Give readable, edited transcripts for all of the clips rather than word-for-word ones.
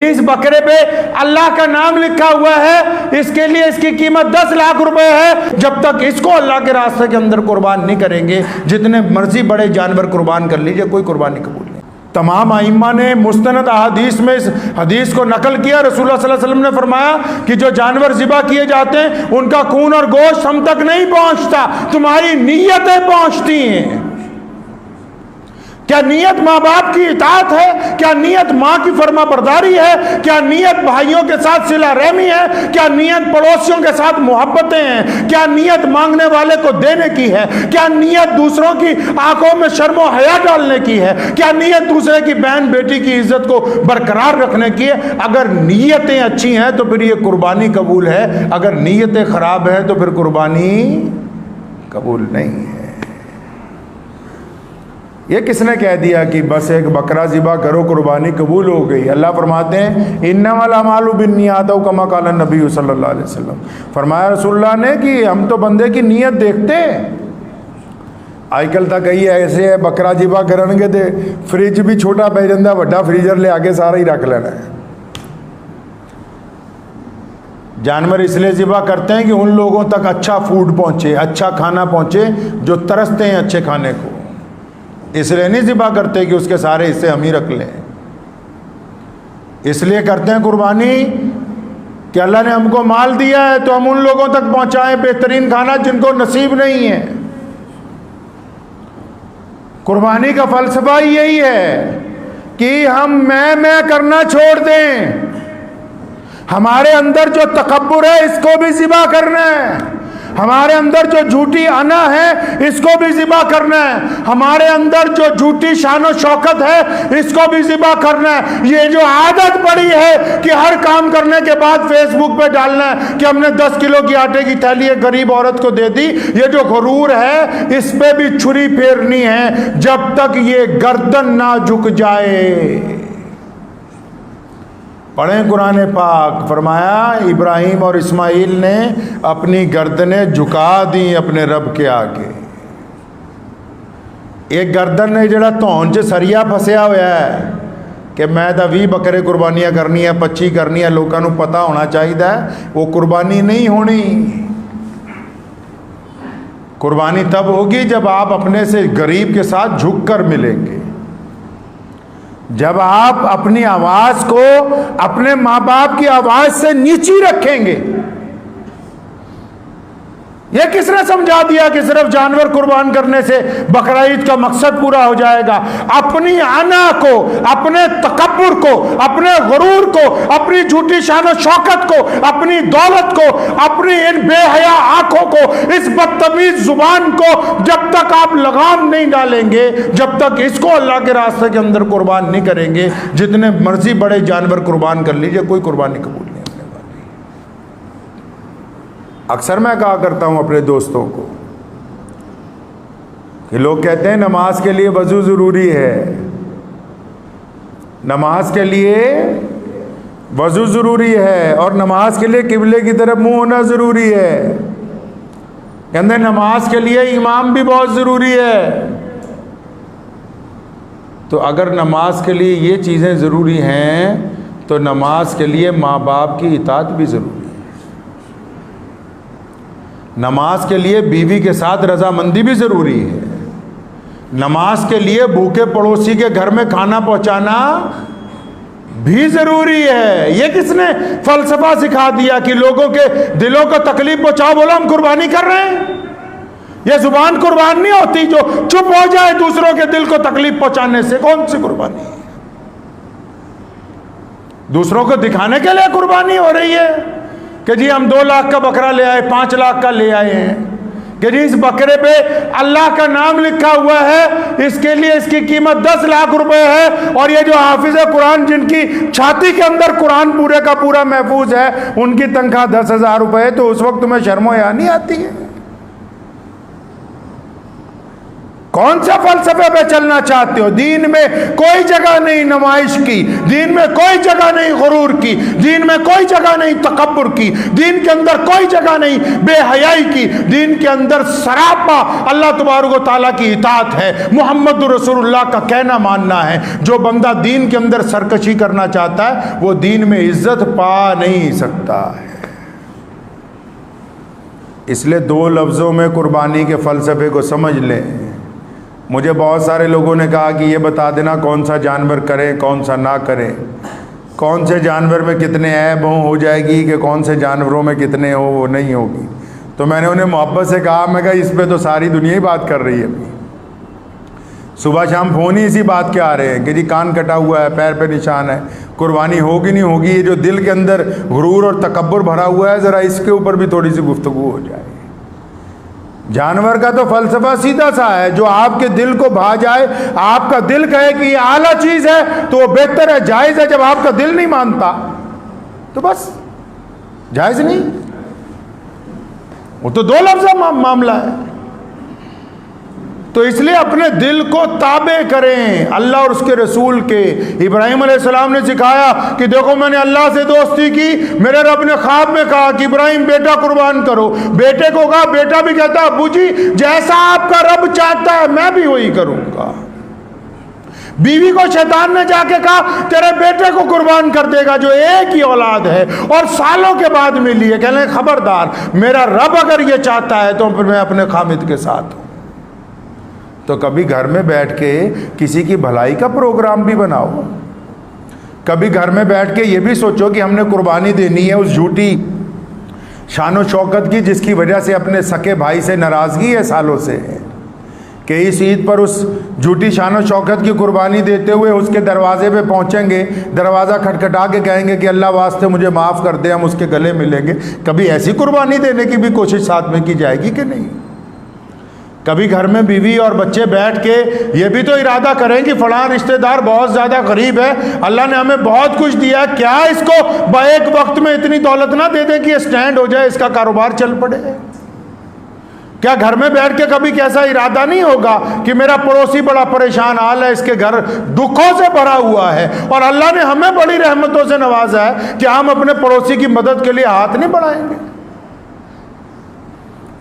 इस बकरे पे अल्लाह का नाम लिखा हुआ है, इसके लिए इसकी कीमत 10 लाख रुपए है। जब तक इसको अल्लाह के रास्ते के अंदर कुर्बान नहीं करेंगे, जितने मर्जी बड़े जानवर कुर्बान कर लीजिए, कोई कुर्बानी कबूल नहीं। तमाम आइम्मा ने मुस्तनद अहादीस में इस हदीस को नकल किया। रसूलुल्लाह सल्लल्लाहु अलैहि वसल्लम ने फरमाया कि जो जानवर ज़िबा किए जाते हैं उनका खून और गोश्त हम तक नहीं पहुंचता, तुम्हारी नीयतें पहुंचती हैं। क्या नीयत माँ बाप की इताअत है? क्या नीयत माँ की फर्मा बरदारी है? क्या नीयत भाइयों के साथ सिला रहमी है? क्या नीयत पड़ोसियों के साथ मोहब्बतें हैं? क्या नीयत मांगने वाले को देने की है? क्या नीयत दूसरों की आंखों में शर्मो हया डालने की है? क्या नीयत दूसरे की बहन बेटी की इज्जत को बरकरार रखने की है? अगर नीयतें अच्छी हैं तो फिर ये कुर्बानी कबूल है, अगर नीयतें खराब हैं तो फिर कुर्बानी कबूल नहीं है। ये किसने कह दिया कि बस एक बकरा ज़िबा करो कुर्बानी कबूल हो गई? अल्लाह फरमाते हैं इन्नमल अमालु बिन्नियात कमा क़ाला नबी सल्लल्लाहु अलैहि वसल्लम, फरमाया रसूलुल्लाह ने कि हम तो बंदे की नीयत देखते हैं। आजकल तक कई ऐसे है बकरा ज़िबा करेंगे तो फ्रिज भी छोटा पै जाता, बड़ा फ्रीजर ले आके सारा ही रख लेना है। जानवर इसलिए ज़िबा करते हैं कि उन लोगों तक अच्छा फूड पहुँचे, अच्छा खाना पहुँचे जो तरसते हैं अच्छे खाने को। इसलिए नहीं ज़िबा करते कि उसके सारे हिस्से हम ही रख लें। इसलिए करते हैं कुर्बानी कि अल्लाह ने हमको माल दिया है तो हम उन लोगों तक पहुंचाएं बेहतरीन खाना जिनको नसीब नहीं है। कुर्बानी का फलसफा यही है कि हम मैं करना छोड़ दें। हमारे अंदर जो तकब्बुर है इसको भी ज़िबा करना है। हमारे अंदर जो झूठी अना है इसको भी ज़िबा करना है। हमारे अंदर जो झूठी शान शौकत है इसको भी ज़िबा करना है। ये जो आदत पड़ी है कि हर काम करने के बाद फेसबुक पे डालना है कि हमने 10 किलो की आटे की थैली एक गरीब औरत को दे दी, ये जो गुरूर है इस पे भी छुरी फेरनी है जब तक ये गर्दन ना झुक जाए। पढ़ें कुरान पाक, फरमाया इब्राहिम और इस्माइल ने अपनी गर्दनें झुका दी अपने रब के आगे। एक गर्दन ने जड़ा धौन च सरिया फसिया हुआ है कि मैं तो 20 बकरे कुर्बानियाँ करनी है, 25 करनी है, लोगों को पता होना चाहिए, वो कुर्बानी नहीं होनी। कुर्बानी तब होगी जब आप अपने से गरीब के साथ झुक कर मिलेंगे, जब आप अपनी आवाज को अपने माँ बाप की आवाज से नीची रखेंगे। यह किसने समझा दिया कि सिर्फ जानवर कुर्बान करने से बकरा ईद का मकसद पूरा हो जाएगा? अपनी आना को, अपने तकब्बुर को, अपने गुरूर को, अपनी झूठी शान शौकत को, अपनी दौलत को, अपनी इन बेहया आंखों को, इस बदतमीज जुबान को जब तक आप लगाम नहीं डालेंगे, जब तक इसको अल्लाह के रास्ते के अंदर कुर्बान नहीं करेंगे, जितने मर्जी बड़े जानवर कुर्बान कर लीजिए, कोई कुर्बानी कबूल नहीं। अक्सर मैं कहा करता हूँ अपने दोस्तों को कि लोग कहते हैं नमाज के लिए वज़ू ज़रूरी है, नमाज के लिए वज़ू ज़रूरी है और नमाज के लिए किबले की तरफ मुंह होना ज़रूरी है। कहते हैं नमाज के लिए इमाम भी बहुत ज़रूरी है। तो अगर नमाज के लिए ये चीज़ें ज़रूरी हैं तो नमाज के लिए माँ बाप की इताअत भी ज़रूरी है। नमाज के लिए बीवी के साथ रजामंदी भी ज़रूरी है। नमाज के लिए भूखे पड़ोसी के घर में खाना पहुंचाना भी ज़रूरी है। ये किसने फलसफा सिखा दिया कि लोगों के दिलों को तकलीफ पहुंचाओ, बोलो हम कुर्बानी कर रहे हैं? ये जुबान कुर्बान नहीं होती जो चुप हो जाए दूसरों के दिल को तकलीफ पहुंचाने से। कौन सी कुर्बानी है? दूसरों को दिखाने के लिए कुर्बानी हो रही है कि जी हम 2 लाख का बकरा ले आए, 5 लाख का ले आए हैं, कि जी इस बकरे पे अल्लाह का नाम लिखा हुआ है, इसके लिए इसकी कीमत 10 लाख रुपए है। और ये जो हाफिज कुरान जिनकी छाती के अंदर कुरान पूरे का पूरा महफूज है, उनकी तनख्वाह 10,000 रुपए है। तो उस वक्त तुम्हें शर्मो या नहीं आती है? कौन सा फलसफे पे चलना चाहते हो? दीन में कोई जगह नहीं नमाइश की, दीन में कोई जगह नहीं गुरूर की, दीन में कोई जगह नहीं तकब्बुर की, दीन के अंदर कोई जगह नहीं बेहयाई की, दीन के अंदर सरापा अल्लाह तबारक व तआला की इताअत है, मोहम्मद रसूलुल्लाह का कहना मानना है। जो बंदा दीन के अंदर सरकशी करना चाहता है वो दीन में इज्जत पा नहीं सकता है। इसलिए दो लफ्ज़ों में कुर्बानी के फ़लसफ़े को समझ लें। मुझे बहुत सारे लोगों ने कहा कि ये बता देना कौन सा जानवर करें कौन सा ना करें, कौन से जानवर में कितने ऐब हों हो जाएगी कि कौन से जानवरों में कितने हो वो नहीं होगी। तो मैंने उन्हें मोहब्बत से कहा, मैं कहा इस पे तो सारी दुनिया ही बात कर रही है अभी। सुबह शाम फ़ोन ही इसी बात के आ रहे हैं कि जी कान कटा हुआ है, पैर पे निशान है, कुर्बानी होगी नहीं होगी। ये जो दिल के अंदर गुरूर और तकब्बुर भरा हुआ है, ज़रा इसके ऊपर भी थोड़ी सी गुफ्तगू हो जाए। जानवर का तो फलसफा सीधा सा है, जो आपके दिल को भा जाए, आपका दिल कहे कि ये आला चीज़ है तो वो बेहतर है, जायज़ है। जब आपका दिल नहीं मानता तो बस जायज़ नहीं, वो तो दो लफ्ज़ मामला है। तो इसलिए अपने दिल को ताबे करें अल्लाह और उसके रसूल के। इब्राहिम अलैहिस्सलाम ने सिखाया कि देखो मैंने अल्लाह से दोस्ती की, मेरे रब ने ख्वाब में कहा कि इब्राहिम बेटा कुर्बान करो। बेटे को कहा, बेटा भी कहता अब्बू जी जैसा आपका रब चाहता है मैं भी वही करूंगा। बीवी को शैतान ने जाके कहा तेरे बेटे को कुर्बान कर देगा जो एक ही औलाद है और सालों के बाद मिली है। कहने खबरदार, मेरा रब अगर ये चाहता है तो फिर मैं अपने खामिद के साथ हूं। तो कभी घर में बैठ के किसी की भलाई का प्रोग्राम भी बनाओ। कभी घर में बैठ के ये भी सोचो कि हमने कुर्बानी देनी है उस झूठी शान शौकत की जिसकी वजह से अपने सके भाई से नाराज़गी है सालों से, कि इस ईद पर उस झूठी शान शौकत की कुर्बानी देते हुए उसके दरवाजे पे पहुंचेंगे, दरवाज़ा खटखटा के कहेंगे कि अल्लाह वास्ते मुझे माफ़ कर दे, हम उसके गले मिलेंगे। कभी ऐसी कुर्बानी देने की भी कोशिश साथ में की जाएगी कि नहीं? कभी घर में बीवी और बच्चे बैठ के ये भी तो इरादा करें कि फलां रिश्तेदार बहुत ज़्यादा गरीब है, अल्लाह ने हमें बहुत कुछ दिया है, क्या इसको एक वक्त में इतनी दौलत ना दे दें कि ये स्टैंड हो जाए, इसका कारोबार चल पड़े। क्या घर में बैठ के कभी कैसा इरादा नहीं होगा कि मेरा पड़ोसी बड़ा परेशान हाल है, इसके घर दुखों से भरा हुआ है और अल्लाह ने हमें बड़ी रहमतों से नवाजा है कि हम अपने पड़ोसी की मदद के लिए हाथ नहीं बढ़ाएंगे।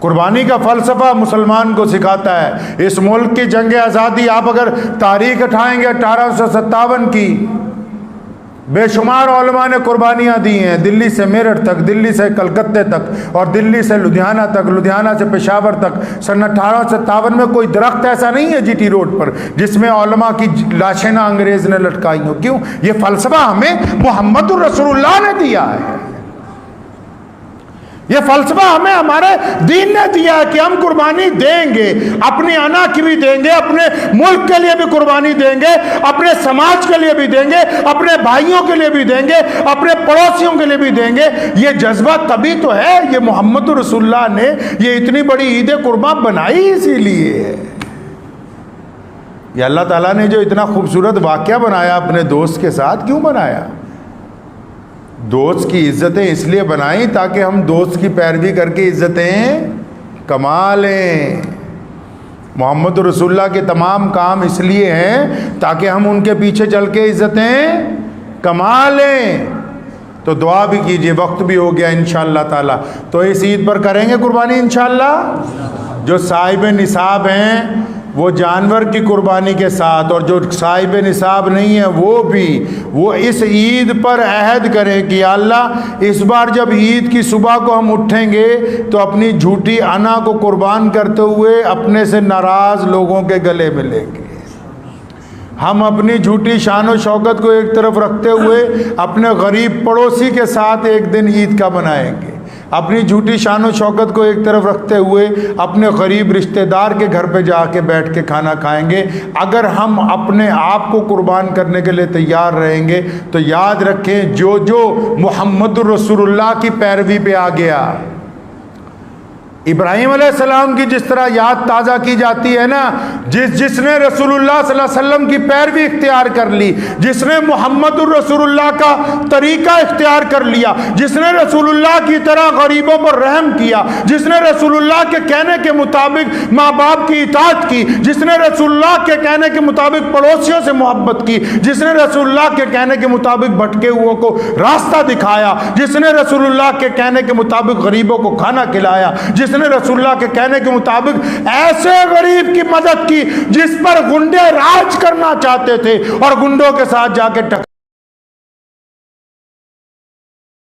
कुर्बानी का फ़लसफ़ा मुसलमान को सिखाता है। इस मुल्क की जंग आज़ादी आप अगर तारीख उठाएंगे 1857 की, बेशुमार उलमा ने कुर्बानियाँ दी हैं। दिल्ली से मेरठ तक, दिल्ली से कलकत्ते तक और दिल्ली से लुधियाना तक, लुधियाना से पेशावर तक। सन 1857 में कोई दरख्त ऐसा नहीं है जीटी रोड पर जिसमें उलमा की लाशें ना अंग्रेज़ ने लटकाई हो। क्यों? ये फ़लसफ़ा हमें मोहम्मद रसूलुल्लाह ने दिया है। ये फलसफा हमें हमारे दीन ने दिया है कि हम कुर्बानी देंगे, अपनी अना की भी देंगे, अपने मुल्क के लिए भी कुर्बानी देंगे, अपने समाज के लिए भी देंगे, अपने भाइयों के लिए भी देंगे, अपने पड़ोसियों के लिए भी देंगे। ये जज्बा तभी तो है, ये मोहम्मद रसूलुल्लाह ने ये इतनी बड़ी ईद कुर्बान बनाई इसीलिए है। ये अल्लाह ताला ने जो इतना खूबसूरत वाक़या बनाया अपने दोस्त के साथ, क्यों बनाया? दोस्त की इज्जतें इसलिए बनाई ताकि हम दोस्त की पैरवी करके इज्जतें कमा लें। मोहम्मद रसूलुल्लाह के तमाम काम इसलिए हैं ताकि हम उनके पीछे चल के इज्जतें कमा लें। तो दुआ भी कीजिए, वक्त भी हो गया इंशाअल्लाह ताला। तो इस ईद पर करेंगे कुर्बानी इंशाअल्लाह। जो साहिब निसाब हैं वो जानवर की कुर्बानी के साथ, और जो साहिब निसाब नहीं है वो इस ईद पर अहद करें कि अल्लाह इस बार जब ईद की सुबह को हम उठेंगे तो अपनी झूठी अना को कुर्बान करते हुए अपने से नाराज़ लोगों के गले मिलेंगे। हम अपनी झूठी शान और शौकत को एक तरफ रखते हुए अपने गरीब पड़ोसी के साथ एक दिन ईद का मनाएंगे। अपनी झूठी शान और शौकत को एक तरफ रखते हुए अपने गरीब रिश्तेदार के घर पे जाके बैठ के खाना खाएंगे। अगर हम अपने आप को कुर्बान करने के लिए तैयार रहेंगे तो याद रखें, जो जो मोहम्मद रसूलुल्लाह की पैरवी पे आ गया, इब्राहिम अलैहिस्सलाम की जिस तरह याद ताज़ा की जाती है ना, जिसने रसूलुल्लाह सल्लल्लाहु अलैहि वसल्लम की पैरवी इख्तियार कर ली, जिसने मुहम्मदुर रसूलुल्लाह का तरीका इख्तियार कर लिया, जिसने रसूलुल्लाह की तरह गरीबों पर रहम किया, जिसने रसूलुल्लाह के कहने के मुताबिक माँ बाप की इताअत की, जिसने रसूलुल्लाह के कहने के मुताबिक पड़ोसियों से मोहब्बत की, जिसने रसूलुल्लाह के कहने के मुताबिक भटके हुओं को रास्ता दिखाया, जिसने रसूलुल्लाह के कहने के मुताबिक गरीबों को खाना खिलाया, जिसने रसूलुल्लाह के कहने के मुताबिक ऐसे गरीब की मदद की जिस पर गुंडे राज करना चाहते थे और गुंडों के साथ जाके